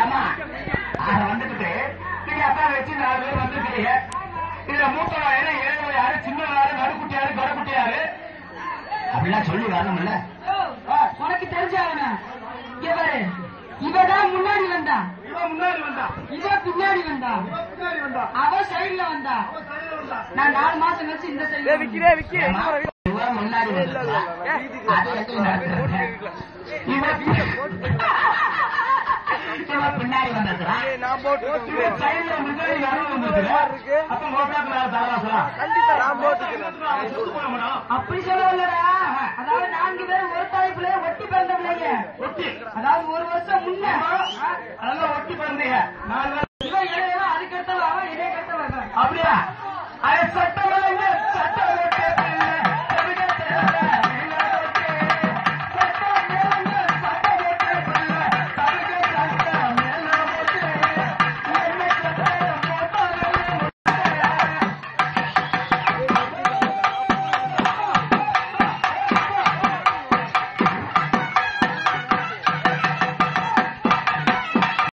ஏமா வந்துட்டு நீங்க அப்பா வச்சு 4 பேர் வந்துருக்கீங்க. இதுல மூத்தவா யாரு, இளையவா யாரு, சின்னவா யாரு, நடுக்குட்டி யாரு, கடைக்குட்டி யாரு அப்படிலாம் சொல்லி வரணும்ல. உனக்கு தெரிஞ்சாவன இவரு இவதான் முன்னாடி வந்தா, இவன் முன்னாடி வந்தா, இவன் பின்னாடி வந்தா, அவ சைடுல வந்தா. நான் 4 மாசம் கழிச்சு இந்த சைடுல இவன் முன்னாடி வந்தா. இவன் பின்னாடி வந்தா சைடுல முன்னாடி வந்தது. அப்ப மோட்டாக்கு அப்படி சொல்லலடா. அதாவது 4 பேர் ஒரு தலைப்புல ஒட்டி பிறந்த பிள்ளைங்க. ஒட்டி, அதாவது 1 வருஷம் முன்ன அதெல்லாம் ஒட்டி பிறந்தீங்க. 4